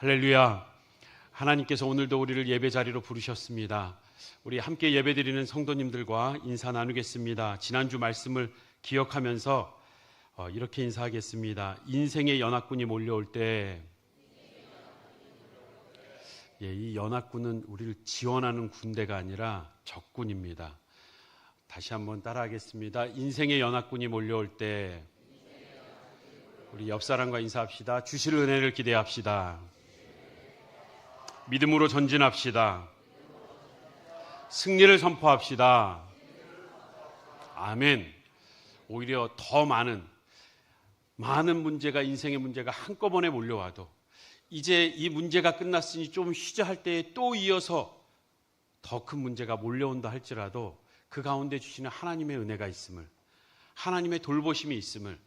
할렐루야. 하나님께서 오늘도 우리를 예배 자리로 부르셨습니다. 우리 함께 예배드리는 성도님들과 인사 나누겠습니다. 지난주 말씀을 기억하면서 이렇게 인사하겠습니다. 인생의 연합군이 몰려올 때, 이 연합군은 우리를 지원하는 군대가 아니라 적군입니다. 다시 한번 따라하겠습니다. 인생의 연합군이 몰려올 때 우리 옆 사람과 인사합시다. 주실 은혜를 기대합시다. 믿음으로 전진합시다. 승리를 선포합시다. 아멘. 오히려 더 많은 문제가, 인생의 문제가 한꺼번에 몰려와도 이제 이 문제가 끝났으니 좀 쉬자 할 때에 또 이어서 더 큰 문제가 몰려온다 할지라도 그 가운데 주시는 하나님의 은혜가 있음을, 하나님의 돌보심이 있음을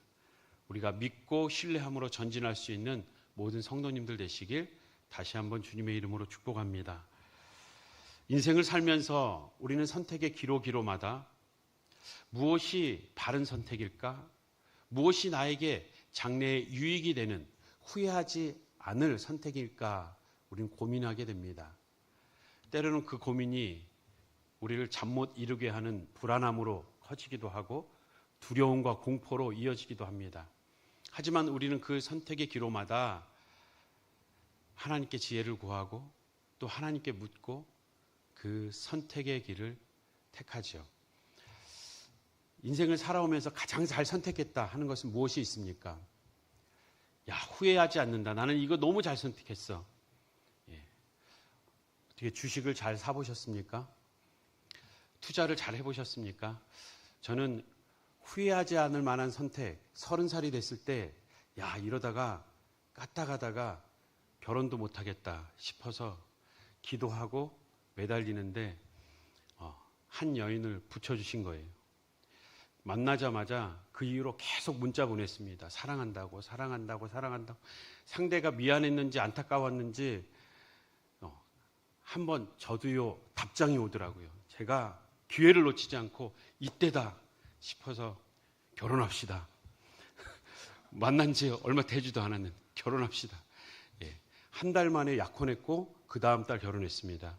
우리가 믿고 신뢰함으로 전진할 수 있는 모든 성도님들 되시길 다시 한번 주님의 이름으로 축복합니다. 인생을 살면서 우리는 선택의 기로마다 무엇이 바른 선택일까? 무엇이 나에게 장래에 유익이 되는, 후회하지 않을 선택일까? 우리는 고민하게 됩니다. 때로는 그 고민이 우리를 잠 못 이루게 하는 불안함으로 커지기도 하고 두려움과 공포로 이어지기도 합니다. 하지만 우리는 그 선택의 기로마다 하나님께 지혜를 구하고 또 하나님께 묻고 그 선택의 길을 택하죠. 인생을 살아오면서 가장 잘 선택했다 하는 것은 무엇이 있습니까? 후회하지 않는다. 나는 이거 너무 잘 선택했어. 어떻게 주식을 잘 사보셨습니까? 투자를 잘 해보셨습니까? 저는 후회하지 않을 만한 선택, 30살이 됐을 때 이러다가 까딱하다가 결혼도 못하겠다 싶어서 기도하고 매달리는데 한 여인을 붙여주신 거예요. 만나자마자 그 이후로 계속 문자 보냈습니다. 사랑한다고. 상대가 미안했는지 안타까웠는지 한번 저도요 답장이 오더라고요. 제가 기회를 놓치지 않고 이때다 싶어서 결혼합시다. 만난 지 얼마 되지도 않았는데 결혼합시다. 한 달 만에 약혼했고 그 다음 달 결혼했습니다.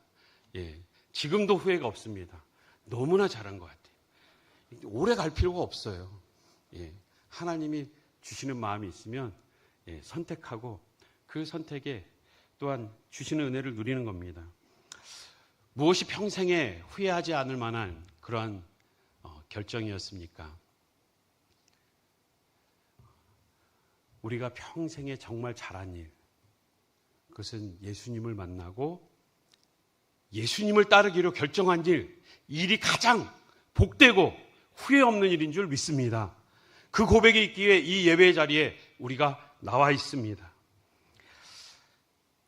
지금도 후회가 없습니다. 너무나 잘한 것 같아요. 오래 갈 필요가 없어요. 하나님이 주시는 마음이 있으면 선택하고 그 선택에 또한 주시는 은혜를 누리는 겁니다. 무엇이 평생에 후회하지 않을 만한 그러한 결정이었습니까? 우리가 평생에 정말 잘한 일, 그것은 예수님을 만나고 예수님을 따르기로 결정한 일이 가장 복되고 후회 없는 일인 줄 믿습니다. 그 고백이 있기에 이 예배의 자리에 우리가 나와 있습니다.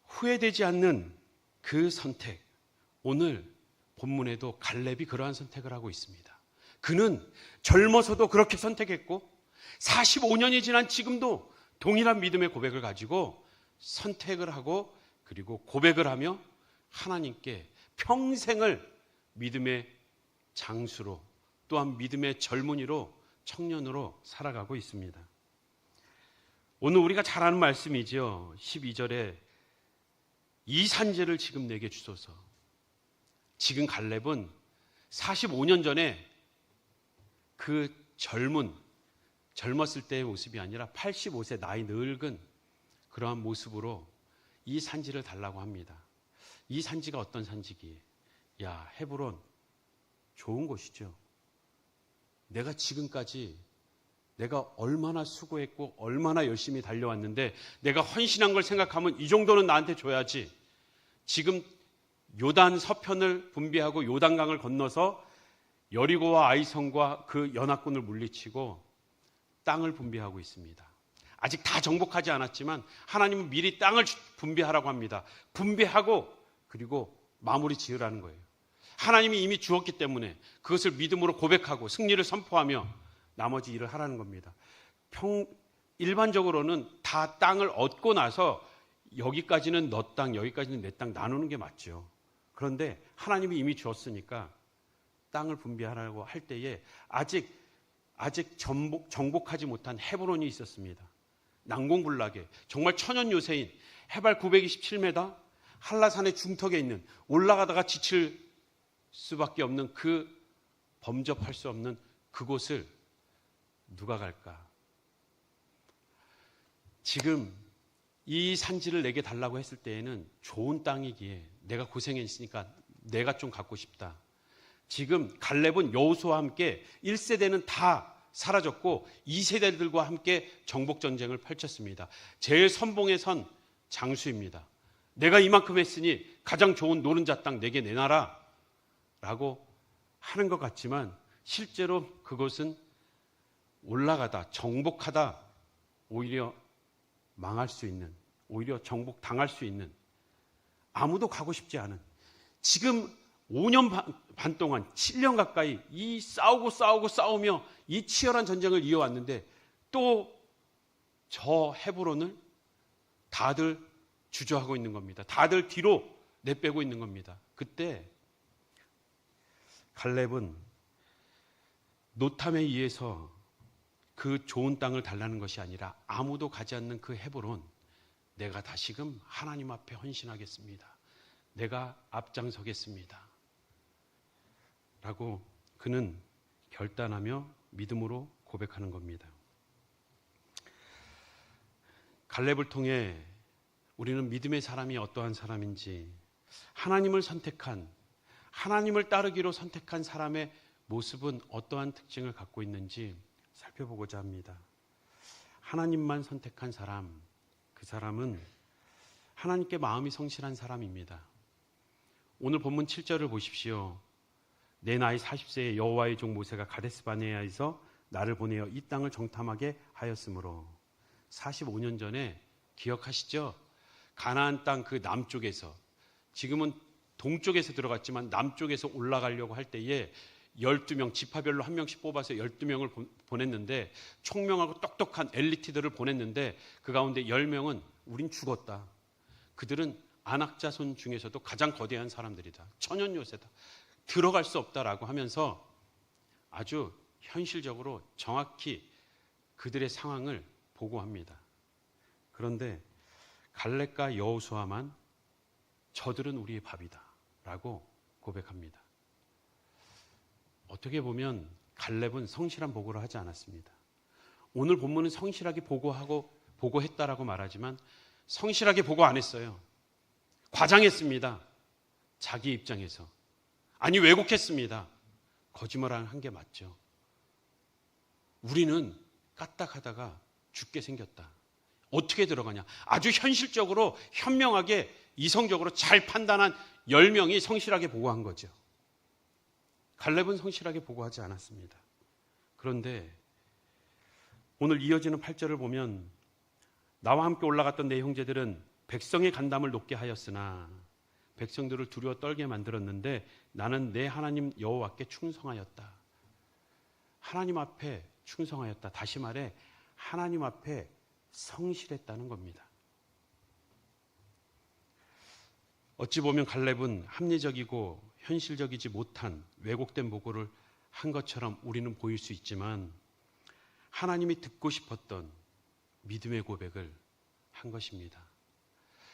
후회되지 않는 그 선택, 오늘 본문에도 갈렙이 그러한 선택을 하고 있습니다. 그는 젊어서도 그렇게 선택했고 45년이 지난 지금도 동일한 믿음의 고백을 가지고 선택을 하고 그리고 고백을 하며 하나님께 평생을 믿음의 장수로 또한 믿음의 젊은이로 청년으로 살아가고 있습니다. 오늘 우리가 잘 아는 말씀이죠. 12절에 이 산지를 지금 내게 주소서. 지금 갈렙은 45년 전에 그 젊었을 때의 모습이 아니라 85세 나이 늙은 그러한 모습으로 이 산지를 달라고 합니다. 이 산지가 어떤 산지기에? 헤브론 좋은 곳이죠. 내가 지금까지 내가 얼마나 수고했고 얼마나 열심히 달려왔는데 내가 헌신한 걸 생각하면 이 정도는 나한테 줘야지. 지금 요단 서편을 분비하고 요단강을 건너서 여리고와 아이성과 그 연합군을 물리치고 땅을 분비하고 있습니다. 아직 다 정복하지 않았지만 하나님은 미리 땅을 분비하라고 합니다. 분비하고 그리고 마무리 지으라는 거예요. 하나님이 이미 주었기 때문에 그것을 믿음으로 고백하고 승리를 선포하며 나머지 일을 하라는 겁니다. 일반적으로는 다 땅을 얻고 나서 여기까지는 너 땅, 여기까지는 내 땅 나누는 게 맞죠. 그런데 하나님이 이미 주었으니까 땅을 분배하라고 할 때에 아직 정복하지 못한 헤브론이 있었습니다. 난공불락에 정말 천연요새인 해발 927m 한라산의 중턱에 있는, 올라가다가 지칠 수밖에 없는 그 범접할 수 없는 그곳을 누가 갈까? 지금 이 산지를 내게 달라고 했을 때에는 좋은 땅이기에 내가 고생했으니까 내가 좀 갖고 싶다. 지금 갈렙은 여호수아와 함께 1세대는 다 사라졌고 2세대들과 함께 정복전쟁을 펼쳤습니다. 제일 선봉에 선 장수입니다. 내가 이만큼 했으니 가장 좋은 노른자 땅 내게 내놔라 라고 하는 것 같지만 실제로 그것은 올라가다 정복하다 오히려 망할 수 있는, 오히려 정복당할 수 있는, 아무도 가고 싶지 않은, 지금 5년 반 동안 7년 가까이 이 싸우며 이 치열한 전쟁을 이어왔는데 또 저 헤브론을 다들 주저하고 있는 겁니다. 다들 뒤로 내빼고 있는 겁니다. 그때 갈렙은 노탐에 의해서 그 좋은 땅을 달라는 것이 아니라 아무도 가지 않는 그 헤브론, 내가 다시금 하나님 앞에 헌신하겠습니다. 내가 앞장서겠습니다. 라고 그는 결단하며 믿음으로 고백하는 겁니다. 갈렙을 통해 우리는 믿음의 사람이 어떠한 사람인지, 하나님을 선택한, 하나님을 따르기로 선택한 사람의 모습은 어떠한 특징을 갖고 있는지 살펴보고자 합니다. 하나님만 선택한 사람, 그 사람은 하나님께 마음이 성실한 사람입니다. 오늘 본문 7절을 보십시오. 내 나이 40세에 여호와의 종 모세가 가데스 바네아에서 나를 보내어 이 땅을 정탐하게 하였으므로. 45년 전에 기억하시죠? 가나안 땅 그 남쪽에서, 지금은 동쪽에서 들어갔지만 남쪽에서 올라가려고 할 때에 12명, 지파별로 한 명씩 뽑아서 12명을 보냈는데, 총명하고 똑똑한 엘리트들을 보냈는데 그 가운데 10명은 우린 죽었다. 그들은 아낙 자손 중에서도 가장 거대한 사람들이다. 천연 요새다. 들어갈 수 없다라고 하면서 아주 현실적으로 정확히 그들의 상황을 보고합니다. 그런데 갈렙과 여호수아만 저들은 우리의 밥이다 라고 고백합니다. 어떻게 보면 갈렙은 성실한 보고를 하지 않았습니다. 오늘 본문은 성실하게 보고했다라고 말하지만 성실하게 보고 안 했어요. 과장했습니다. 자기 입장에서. 아니, 왜곡했습니다. 거짓말을 한 게 맞죠. 우리는 까딱하다가 죽게 생겼다. 어떻게 들어가냐? 아주 현실적으로, 현명하게, 이성적으로 잘 판단한 10명이 성실하게 보고한 거죠. 갈렙은 성실하게 보고하지 않았습니다. 그런데 오늘 이어지는 8절을 보면 나와 함께 올라갔던 내 형제들은 백성의 간담을 높게 하였으나 백성들을 두려워 떨게 만들었는데 나는 내 하나님 여호와께 충성하였다. 하나님 앞에 충성하였다. 다시 말해 하나님 앞에 성실했다는 겁니다. 어찌 보면 갈렙은 합리적이고 현실적이지 못한 왜곡된 보고를 한 것처럼 우리는 보일 수 있지만 하나님이 듣고 싶었던 믿음의 고백을 한 것입니다.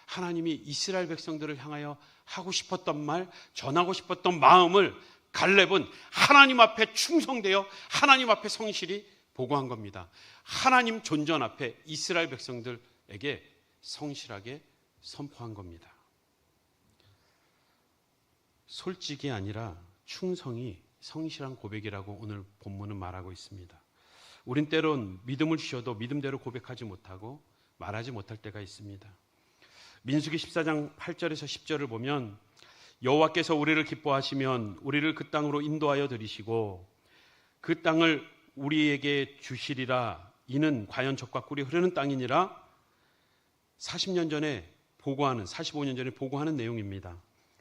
하나님이 이스라엘 백성들을 향하여 하고 싶었던 말, 전하고 싶었던 마음을 갈렙은 하나님 앞에 충성되어 하나님 앞에 성실히 보고한 겁니다. 하나님 존전 앞에 이스라엘 백성들에게 성실하게 선포한 겁니다. 솔직이 아니라 충성이 성실한 고백이라고 오늘 본문은 말하고 있습니다. 우린 때론 믿음을 주셔도 믿음대로 고백하지 못하고 말하지 못할 때가 있습니다. 민수기 14장 8절에서 10절을 보면 여호와께서 우리를 기뻐하시면 우리를 그 땅으로 인도하여 들이시고 그 땅을 우리에게 주시리라. 이는 과연 젖과 꿀이 흐르는 땅이니라. 45년 전에 보고하는 내용입니다.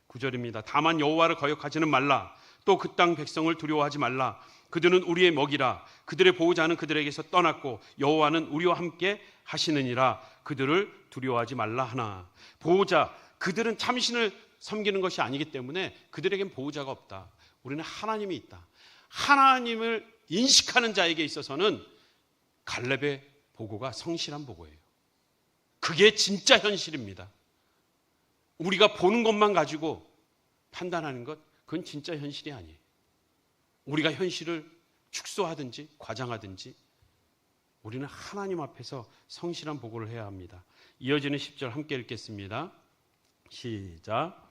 9절입니다. 다만 여호와를 거역하지는 말라. 또 그 땅 백성을 두려워하지 말라. 그들은 우리의 먹이라. 그들의 보호자는 그들에게서 떠났고 여호와는 우리와 함께 하시느니라. 그들을 두려워하지 말라 하나. 보호자, 그들은 참신을 섬기는 것이 아니기 때문에 그들에겐 보호자가 없다. 우리는 하나님이 있다. 하나님을 인식하는 자에게 있어서는 갈렙의 보고가 성실한 보고예요. 그게 진짜 현실입니다. 우리가 보는 것만 가지고 판단하는 것, 그건 진짜 현실이 아니에요. 우리가 현실을 축소하든지 과장하든지 우리는 하나님 앞에서 성실한 보고를 해야 합니다. 이어지는 10절 함께 읽겠습니다. 시작.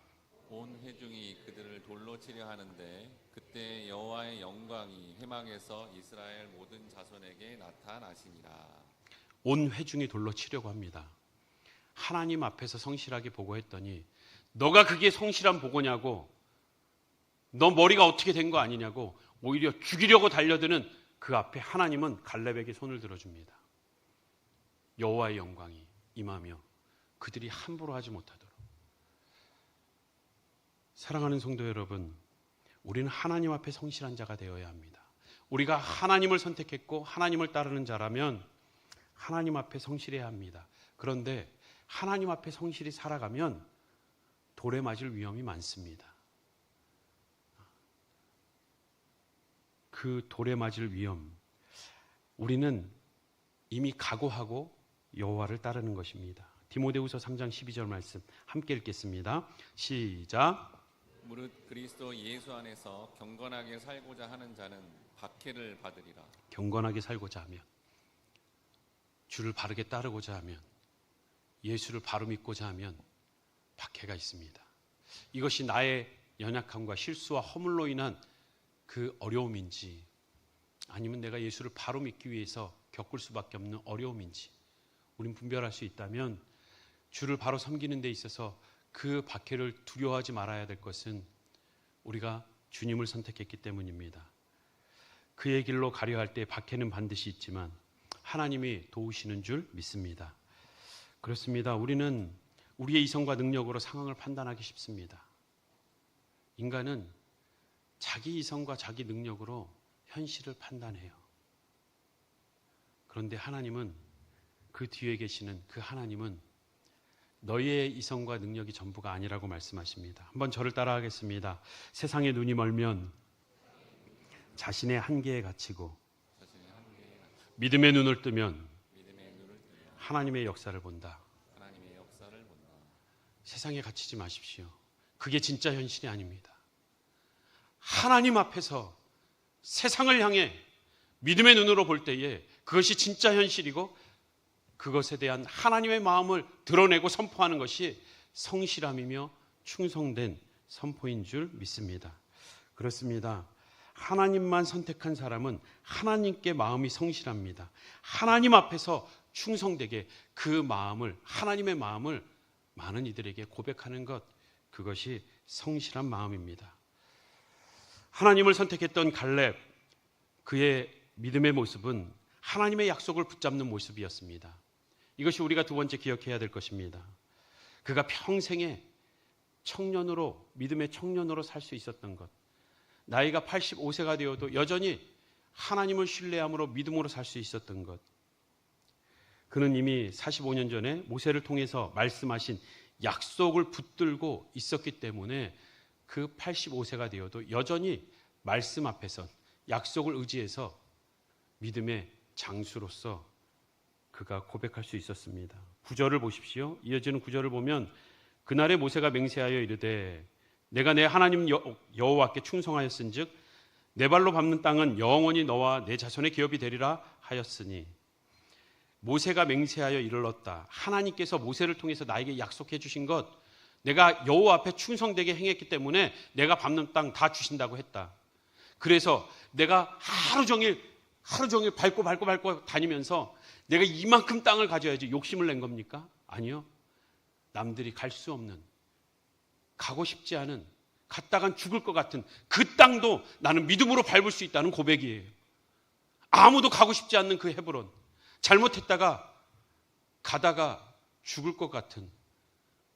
온 회중이 그들을 돌로 치려 하는데 그때 여호와의 영광이 회막에서 이스라엘 모든 자손에게 나타나시니라. 온 회중이 돌로 치려고 합니다. 하나님 앞에서 성실하게 보고했더니 너가 그게 성실한 보고냐고, 너 머리가 어떻게 된 거 아니냐고 오히려 죽이려고 달려드는 그 앞에 하나님은 갈렙에게 손을 들어줍니다. 여호와의 영광이 임하며 그들이 함부로 하지 못하도록. 사랑하는 성도 여러분, 우리는 하나님 앞에 성실한 자가 되어야 합니다. 우리가 하나님을 선택했고 하나님을 따르는 자라면 하나님 앞에 성실해야 합니다. 그런데 하나님 앞에 성실히 살아가면 돌에 맞을 위험이 많습니다. 그 돌에 맞을 위험, 우리는 이미 각오하고 여호와를 따르는 것입니다. 디모데후서 3장 12절 말씀 함께 읽겠습니다. 시작. 무릇 그리스도 예수 안에서 경건하게 살고자 하는 자는 박해를 받으리라. 경건하게 살고자 하면, 주를 바르게 따르고자 하면, 예수를 바로 믿고자 하면 박해가 있습니다. 이것이 나의 연약함과 실수와 허물로 인한 그 어려움인지, 아니면 내가 예수를 바로 믿기 위해서 겪을 수밖에 없는 어려움인지 우린 분별할 수 있다면 주를 바로 섬기는 데 있어서 그 박해를 두려워하지 말아야 될 것은 우리가 주님을 선택했기 때문입니다. 그의 길로 가려 할 때 박해는 반드시 있지만 하나님이 도우시는 줄 믿습니다. 그렇습니다. 우리는 우리의 이성과 능력으로 상황을 판단하기 쉽습니다. 인간은 자기 이성과 자기 능력으로 현실을 판단해요. 그런데 하나님은, 그 뒤에 계시는 그 하나님은 너희의 이성과 능력이 전부가 아니라고 말씀하십니다. 한번 저를 따라하겠습니다. 세상의 눈이 멀면 자신의 한계에 갇히고 믿음의 눈을 뜨면 하나님의 역사를 본다. 세상에 갇히지 마십시오. 그게 진짜 현실이 아닙니다. 하나님 앞에서 세상을 향해 믿음의 눈으로 볼 때에 그것이 진짜 현실이고 그것에 대한 하나님의 마음을 드러내고 선포하는 것이 성실함이며 충성된 선포인 줄 믿습니다. 그렇습니다. 하나님만 선택한 사람은 하나님께 마음이 성실합니다. 하나님 앞에서 충성되게 그 마음을, 하나님의 마음을 많은 이들에게 고백하는 것, 그것이 성실한 마음입니다. 하나님을 선택했던 갈렙, 그의 믿음의 모습은 하나님의 약속을 붙잡는 모습이었습니다. 이것이 우리가 두 번째 기억해야 될 것입니다. 그가 평생에 청년으로, 믿음의 청년으로 살 수 있었던 것, 나이가 85세가 되어도 여전히 하나님을 신뢰함으로 믿음으로 살 수 있었던 것, 그는 이미 45년 전에 모세를 통해서 말씀하신 약속을 붙들고 있었기 때문에 그 85세가 되어도 여전히 말씀 앞에서 약속을 의지해서 믿음의 장수로서 그가 고백할 수 있었습니다. 9절을 보십시오. 이어지는 9절을 보면 그날에 모세가 맹세하여 이르되 내가 내 하나님 여호와께 충성하였은즉 내 발로 밟는 땅은 영원히 너와 내 자손의 기업이 되리라 하였으니, 모세가 맹세하여 이르렀다. 하나님께서 모세를 통해서 나에게 약속해 주신 것, 내가 여호와 앞에 충성되게 행했기 때문에 내가 밟는 땅 다 주신다고 했다. 그래서 내가 하루 종일 밟고 다니면서 내가 이만큼 땅을 가져야지 욕심을 낸 겁니까? 아니요. 남들이 갈 수 없는, 가고 싶지 않은, 갔다간 죽을 것 같은 그 땅도 나는 믿음으로 밟을 수 있다는 고백이에요. 아무도 가고 싶지 않는 그 헤브론, 잘못했다가 가다가 죽을 것 같은,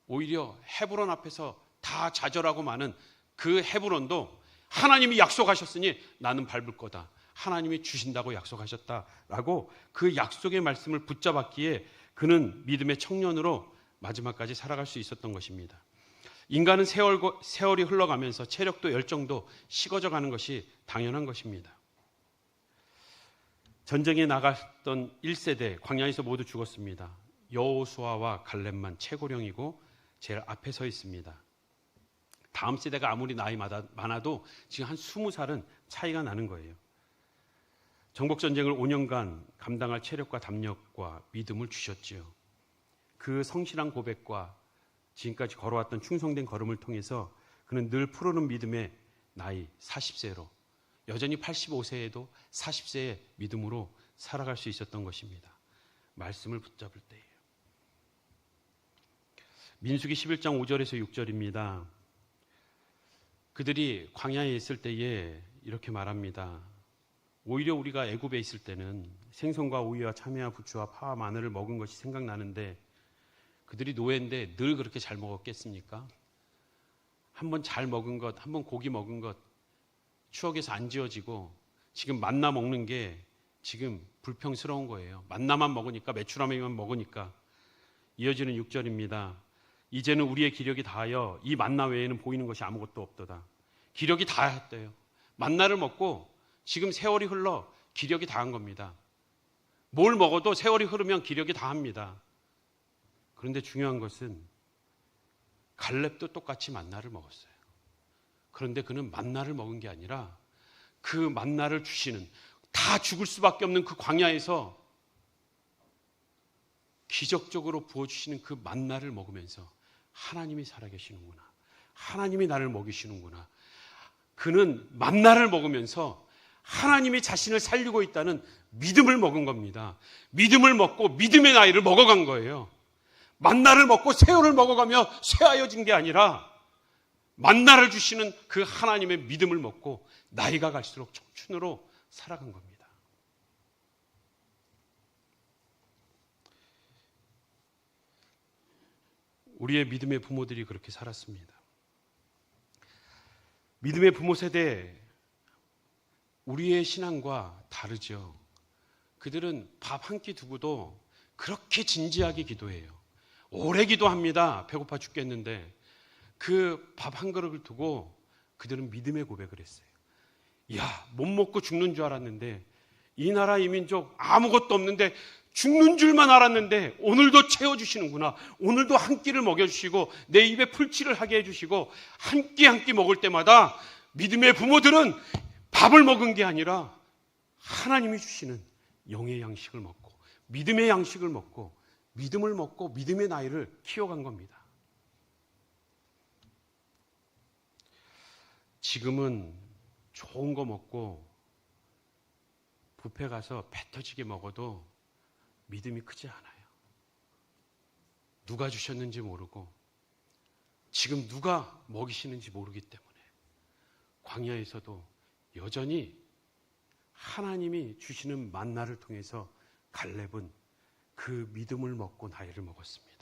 오히려 헤브론 앞에서 다 좌절하고 마는 그 헤브론도 하나님이 약속하셨으니 나는 밟을 거다. 하나님이 주신다고 약속하셨다라고 그 약속의 말씀을 붙잡았기에 그는 믿음의 청년으로 마지막까지 살아갈 수 있었던 것입니다. 인간은 세월이 흘러가면서 체력도 열정도 식어져 가는 것이 당연한 것입니다. 전쟁에 나갔던 1세대 광야에서 모두 죽었습니다. 여호수아와 갈렙만 최고령이고 제일 앞에 서 있습니다. 다음 세대가 아무리 나이 많아도 지금 한 20살은 차이가 나는 거예요. 정복전쟁을 5년간 감당할 체력과 담력과 믿음을 주셨지요. 그 성실한 고백과 지금까지 걸어왔던 충성된 걸음을 통해서 그는 늘 푸르는 믿음의 나이 40세로 여전히 85세에도 40세의 믿음으로 살아갈 수 있었던 것입니다. 말씀을 붙잡을 때예요. 민수기 11장 5절에서 6절입니다. 그들이 광야에 있을 때에 이렇게 말합니다. 오히려 우리가 애굽에 있을 때는 생선과 오이와 참외와 부추와 파와 마늘을 먹은 것이 생각나는데 그들이 노예인데 늘 그렇게 잘 먹었겠습니까? 한번 잘 먹은 것, 한번 고기 먹은 것 추억에서 안 지워지고 지금 만나 먹는 게 지금 불평스러운 거예요. 만나만 먹으니까, 메추라미만 먹으니까. 이어지는 6절입니다. 이제는 우리의 기력이 다하여 이 만나 외에는 보이는 것이 아무것도 없도다. 기력이 다했대요. 만나를 먹고 지금 세월이 흘러 기력이 다한 겁니다. 뭘 먹어도 세월이 흐르면 기력이 다합니다. 그런데 중요한 것은 갈렙도 똑같이 만나를 먹었어요. 그런데 그는 만나를 먹은 게 아니라 그 만나를 주시는, 다 죽을 수밖에 없는 그 광야에서 기적적으로 부어주시는 그 만나를 먹으면서 하나님이 살아계시는구나, 하나님이 나를 먹이시는구나. 그는 만나를 먹으면서 하나님이 자신을 살리고 있다는 믿음을 먹은 겁니다. 믿음을 먹고 믿음의 나이를 먹어간 거예요. 만나를 먹고 새우를 먹어가며 쇠하여진 게 아니라 만나를 주시는 그 하나님의 믿음을 먹고 나이가 갈수록 청춘으로 살아간 겁니다. 우리의 믿음의 부모들이 그렇게 살았습니다. 믿음의 부모 세대, 우리의 신앙과 다르죠. 그들은 밥 한 끼 두고도 그렇게 진지하게 기도해요. 오래 기도합니다. 배고파 죽겠는데 그 밥 한 그릇을 두고 그들은 믿음의 고백을 했어요. 야, 못 먹고 죽는 줄 알았는데, 이 나라 이 민족 아무것도 없는데 죽는 줄만 알았는데 오늘도 채워주시는구나. 오늘도 한 끼를 먹여주시고 내 입에 풀칠을 하게 해주시고 한 끼 한 끼 먹을 때마다 믿음의 부모들은 밥을 먹은 게 아니라 하나님이 주시는 영의 양식을 먹고 믿음의 양식을 먹고 믿음을 먹고 믿음의 나이를 키워간 겁니다. 지금은 좋은 거 먹고 뷔페 가서 배 터지게 먹어도 믿음이 크지 않아요. 누가 주셨는지 모르고 지금 누가 먹이시는지 모르기 때문에 광야에서도 여전히 하나님이 주시는 만나를 통해서 갈렙은 그 믿음을 먹고 나이를 먹었습니다.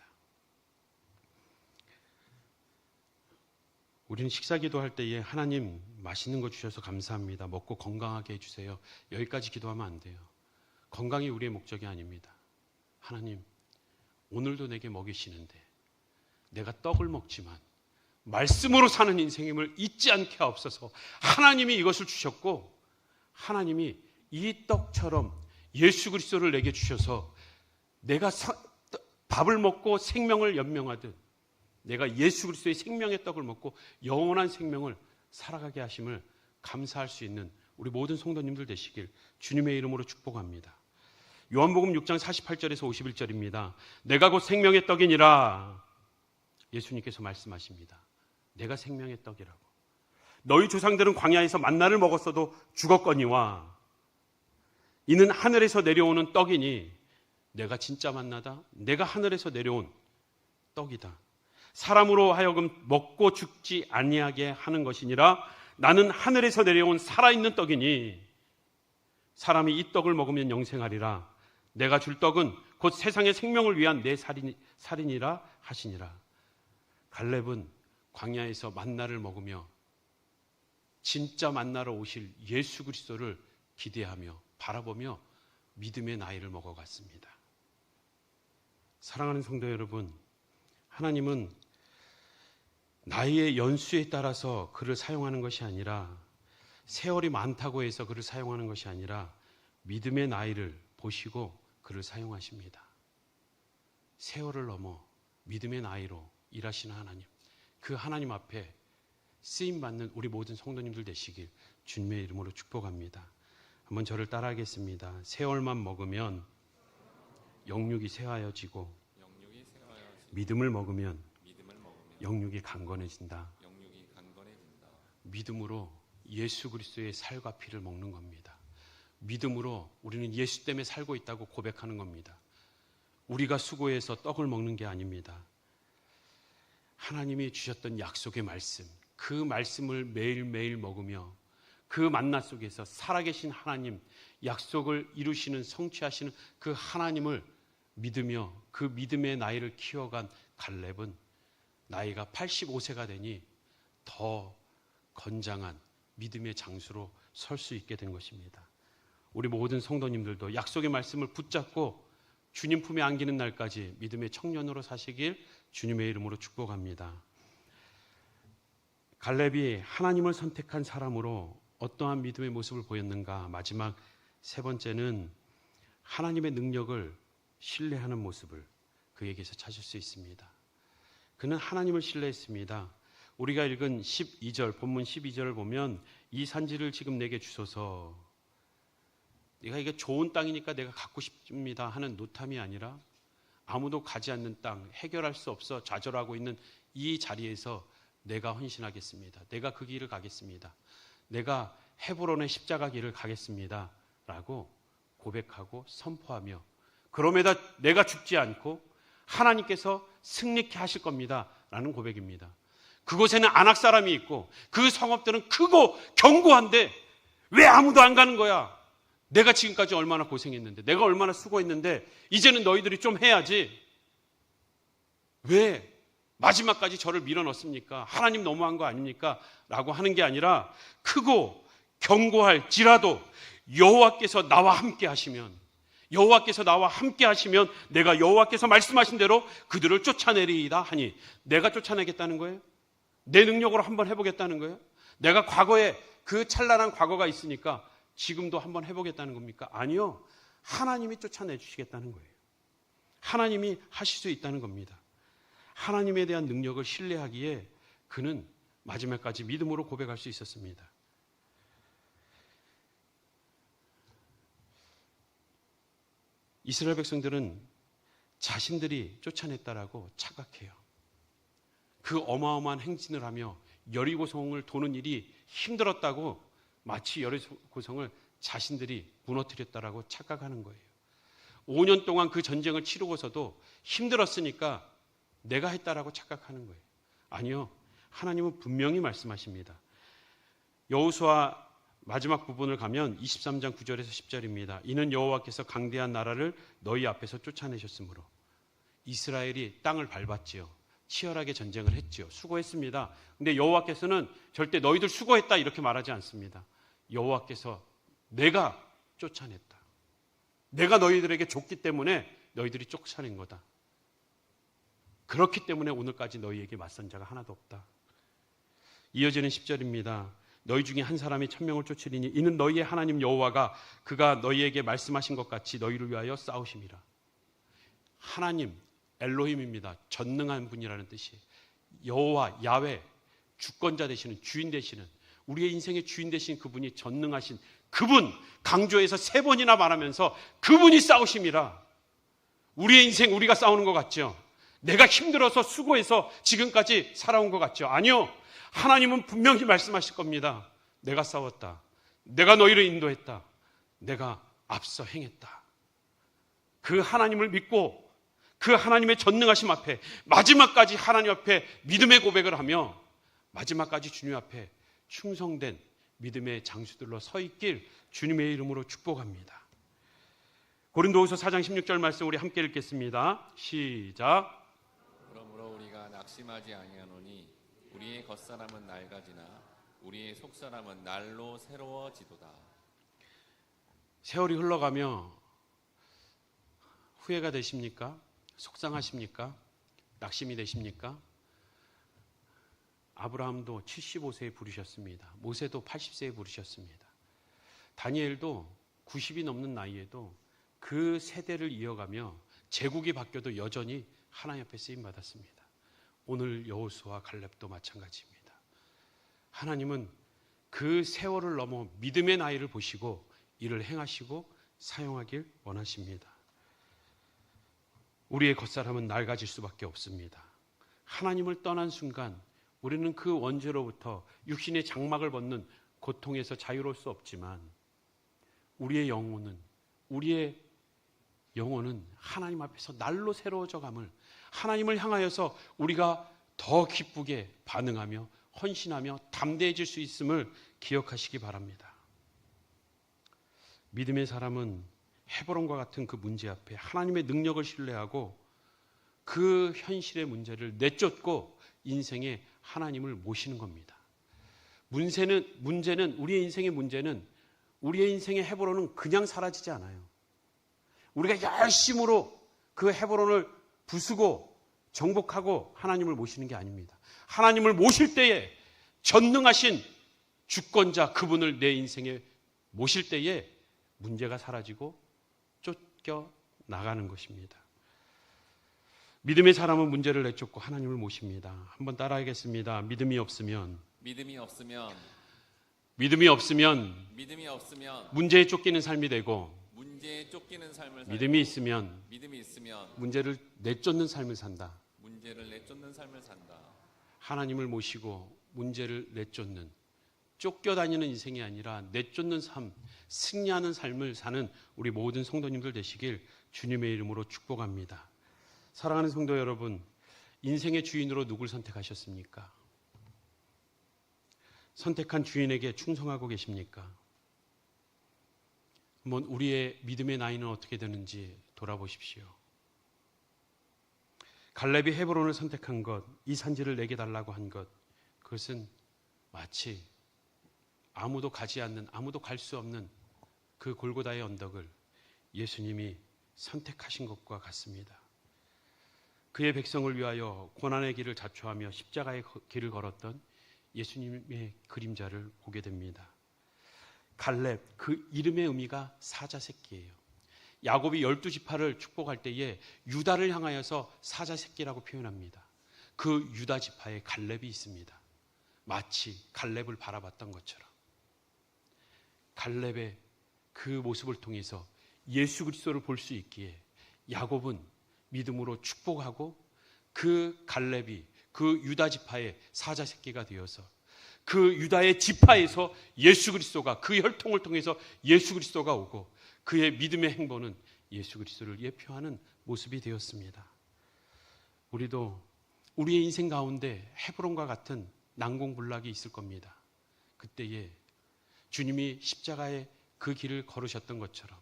우리는 식사기도 할 때에 하나님 맛있는 거 주셔서 감사합니다. 먹고 건강하게 해주세요. 여기까지 기도하면 안 돼요. 건강이 우리의 목적이 아닙니다. 하나님, 오늘도 내게 먹이시는데 내가 떡을 먹지만 말씀으로 사는 인생임을 잊지 않게 하옵소서. 하나님이 이것을 주셨고 하나님이 이 떡처럼 예수 그리스도를 내게 주셔서 내가 밥을 먹고 생명을 연명하듯 내가 예수 그리스도의 생명의 떡을 먹고 영원한 생명을 살아가게 하심을 감사할 수 있는 우리 모든 성도님들 되시길 주님의 이름으로 축복합니다. 요한복음 6장 48절에서 51절입니다. 내가 곧 생명의 떡이니라. 예수님께서 말씀하십니다. 내가 생명의 떡이라고. 너희 조상들은 광야에서 만나를 먹었어도 죽었거니와 이는 하늘에서 내려오는 떡이니 내가 진짜 만나다. 내가 하늘에서 내려온 떡이다. 사람으로 하여금 먹고 죽지 아니하게 하는 것이니라. 나는 하늘에서 내려온 살아있는 떡이니 사람이 이 떡을 먹으면 영생하리라. 내가 줄 떡은 곧 세상의 생명을 위한 내 살이니라 하시니라. 갈렙은 광야에서 만나를 먹으며 진짜 만나러 오실 예수 그리스도를 기대하며 바라보며 믿음의 나이를 먹어갔습니다. 사랑하는 성도 여러분, 하나님은 나이의 연수에 따라서 그를 사용하는 것이 아니라 세월이 많다고 해서 그를 사용하는 것이 아니라 믿음의 나이를 보시고 그를 사용하십니다. 세월을 넘어 믿음의 나이로 일하시는 하나님, 그 하나님 앞에 쓰임받는 우리 모든 성도님들 되시길 주님의 이름으로 축복합니다. 한번 저를 따라하겠습니다. 세월만 먹으면 영육이 쇠하여지고 믿음을 먹으면 영육이 강건해진다. 믿음으로 예수 그리스도의 살과 피를 먹는 겁니다. 믿음으로 우리는 예수 때문에 살고 있다고 고백하는 겁니다. 우리가 수고해서 떡을 먹는 게 아닙니다. 하나님이 주셨던 약속의 말씀, 그 말씀을 매일매일 먹으며 그 만나 속에서 살아계신 하나님, 약속을 이루시는 성취하시는 그 하나님을 믿으며 그 믿음의 나이를 키워간 갈렙은 나이가 85세가 되니 더 건장한 믿음의 장수로 설 수 있게 된 것입니다. 우리 모든 성도님들도 약속의 말씀을 붙잡고 주님 품에 안기는 날까지 믿음의 청년으로 사시길 주님의 이름으로 축복합니다. 갈렙이 하나님을 선택한 사람으로 어떠한 믿음의 모습을 보였는가? 마지막 세 번째는 하나님의 능력을 신뢰하는 모습을 그에게서 찾을 수 있습니다. 그는 하나님을 신뢰했습니다. 우리가 읽은 12절, 본문 12절을 보면 이 산지를 지금 내게 주소서. 내가 이게 좋은 땅이니까 내가 갖고 싶습니다 하는 노탐이 아니라 아무도 가지 않는 땅, 해결할 수 없어 좌절하고 있는 이 자리에서 내가 헌신하겠습니다. 내가 그 길을 가겠습니다. 내가 헤브론의 십자가 길을 가겠습니다 라고 고백하고 선포하며, 그럼에다 내가 죽지 않고 하나님께서 승리케 하실 겁니다 라는 고백입니다. 그곳에는 안악 사람이 있고 그 성읍들은 크고 견고한데 왜 아무도 안 가는 거야? 내가 지금까지 얼마나 고생했는데, 내가 얼마나 수고했는데 이제는 너희들이 좀 해야지. 왜 마지막까지 저를 밀어넣습니까? 하나님 너무한 거 아닙니까? 라고 하는 게 아니라 크고 견고할지라도 여호와께서 나와 함께 하시면, 여호와께서 나와 함께 하시면 내가 여호와께서 말씀하신 대로 그들을 쫓아내리이다 하니, 내가 쫓아내겠다는 거예요? 내 능력으로 한번 해보겠다는 거예요? 내가 과거에 그 찬란한 과거가 있으니까 지금도 한번 해보겠다는 겁니까? 아니요. 하나님이 쫓아내 주시겠다는 거예요. 하나님이 하실 수 있다는 겁니다. 하나님에 대한 능력을 신뢰하기에 그는 마지막까지 믿음으로 고백할 수 있었습니다. 이스라엘 백성들은 자신들이 쫓아냈다라고 착각해요. 그 어마어마한 행진을 하며 여리고성을 도는 일이 힘들었다고 마치 여리고성을 자신들이 무너뜨렸다라고 착각하는 거예요. 5년 동안 그 전쟁을 치르고서도 힘들었으니까 내가 했다라고 착각하는 거예요. 아니요. 하나님은 분명히 말씀하십니다. 여호수아 마지막 부분을 가면 23장 9절에서 10절입니다. 이는 여호와께서 강대한 나라를 너희 앞에서 쫓아내셨으므로. 이스라엘이 땅을 밟았지요. 치열하게 전쟁을 했지요. 수고했습니다. 근데 여호와께서는 절대 너희들 수고했다 이렇게 말하지 않습니다. 여호와께서 내가 쫓아냈다. 내가 너희들에게 줬기 때문에 너희들이 쫓아낸 거다. 그렇기 때문에 오늘까지 너희에게 맞선 자가 하나도 없다. 이어지는 10절입니다. 너희 중에 한 사람이 1000명을 쫓으리니 이는 너희의 하나님 여호와가 그가 너희에게 말씀하신 것 같이 너희를 위하여 싸우심이라. 하나님 엘로힘입니다. 전능한 분이라는 뜻이 여호와 야훼, 주권자 되시는, 주인 되시는, 우리의 인생의 주인 되신 그분이 전능하신 그분, 강조해서 3번이나 말하면서 그분이 싸우심이라. 우리의 인생 우리가 싸우는 것 같죠? 내가 힘들어서 수고해서 지금까지 살아온 것 같죠? 아니요. 하나님은 분명히 말씀하실 겁니다. 내가 싸웠다. 내가 너희를 인도했다. 내가 앞서 행했다. 그 하나님을 믿고 그 하나님의 전능하심 앞에 마지막까지 하나님 앞에 믿음의 고백을 하며 마지막까지 주님 앞에 충성된 믿음의 장수들로 서 있길 주님의 이름으로 축복합니다. 고린도후서 4장 16절 말씀 우리 함께 읽겠습니다. 시작. 그러므로 우리가 낙심하지 아니하노니 우리의 겉사람은 낡아지나 우리의 속사람은 날로 새로워지도다. 세월이 흘러가며 후회가 되십니까? 속상하십니까? 낙심이 되십니까? 아브라함도 75세에 부르셨습니다. 모세도 80세에 부르셨습니다. 다니엘도 90이 넘는 나이에도 그 세대를 이어가며 제국이 바뀌어도 여전히 하나님 앞에 쓰임 받았습니다. 오늘 여호수아와 갈렙도 마찬가지입니다. 하나님은 그 세월을 넘어 믿음의 나이를 보시고 이를 행하시고 사용하길 원하십니다. 우리의 겉사람은 낡아질 수밖에 없습니다. 하나님을 떠난 순간 우리는 그 원죄로부터 육신의 장막을 벗는 고통에서 자유로울 수 없지만 우리의 영혼은 하나님 앞에서 날로 새로워져 감을, 하나님을 향하여서 우리가 더 기쁘게 반응하며 헌신하며 담대해질 수 있음을 기억하시기 바랍니다. 믿음의 사람은 헤브론과 같은 그 문제 앞에 하나님의 능력을 신뢰하고 그 현실의 문제를 내쫓고 인생의 하나님을 모시는 겁니다. 우리의 인생의 문제는, 우리의 인생의 헤브론은 그냥 사라지지 않아요. 우리가 열심으로 그 헤브론을 부수고 정복하고 하나님을 모시는 게 아닙니다. 하나님을 모실 때에 전능하신 주권자 그분을 내 인생에 모실 때에 문제가 사라지고 쫓겨나가는 것입니다. 믿음의 사람은 문제를 내쫓고 하나님을 모십니다. 한번 따라하겠습니다. 믿음이 없으면 문제에 쫓기는 삶이 되고, 믿음이 있으면 문제를 내쫓는 삶을 산다. 하나님을 모시고 문제를 내쫓는, 쫓겨다니는 인생이 아니라 내쫓는 삶, 승리하는 삶을 사는 우리 모든 성도님들 되시길 주님의 이름으로 축복합니다. 사랑하는 성도 여러분, 인생의 주인으로 누굴 선택하셨습니까? 선택한 주인에게 충성하고 계십니까? 한번 우리의 믿음의 나이는 어떻게 되는지 돌아보십시오. 갈렙이 헤브론을 선택한 것, 이 산지를 내게 달라고 한 것, 그것은 마치 아무도 가지 않는, 아무도 갈 수 없는 그 골고다의 언덕을 예수님이 선택하신 것과 같습니다. 그의 백성을 위하여 고난의 길을 자초하며 십자가의 길을 걸었던 예수님의 그림자를 보게 됩니다. 갈렙, 그 이름의 의미가 사자새끼예요. 야곱이 12지파를 축복할 때에 유다를 향하여서 사자새끼라고 표현합니다. 그 유다 지파에 갈렙이 있습니다. 마치 갈렙을 바라봤던 것처럼 갈렙의 그 모습을 통해서 예수 그리스도를 볼 수 있기에 야곱은 믿음으로 축복하고 그 갈렙이 그 유다 지파의 사자새끼가 되어서 그 유다의 지파에서 예수 그리스도가, 그 혈통을 통해서 예수 그리스도가 오고 그의 믿음의 행보는 예수 그리스도를 예표하는 모습이 되었습니다. 우리도 우리의 인생 가운데 헤브론과 같은 난공불락이 있을 겁니다. 그때에 주님이 십자가의 그 길을 걸으셨던 것처럼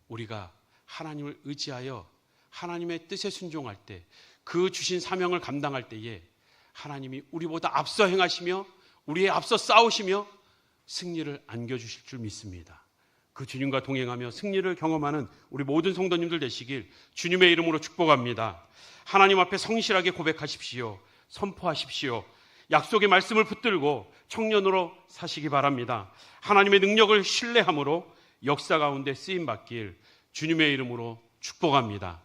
우리가 하나님을 의지하여 하나님의 뜻에 순종할 때, 그 주신 사명을 감당할 때에 하나님이 우리보다 앞서 행하시며 우리의 앞서 싸우시며 승리를 안겨주실 줄 믿습니다. 그 주님과 동행하며 승리를 경험하는 우리 모든 성도님들 되시길 주님의 이름으로 축복합니다. 하나님 앞에 성실하게 고백하십시오. 선포하십시오. 약속의 말씀을 붙들고 청년으로 사시기 바랍니다. 하나님의 능력을 신뢰함으로 역사 가운데 쓰임받길 주님의 이름으로 축복합니다.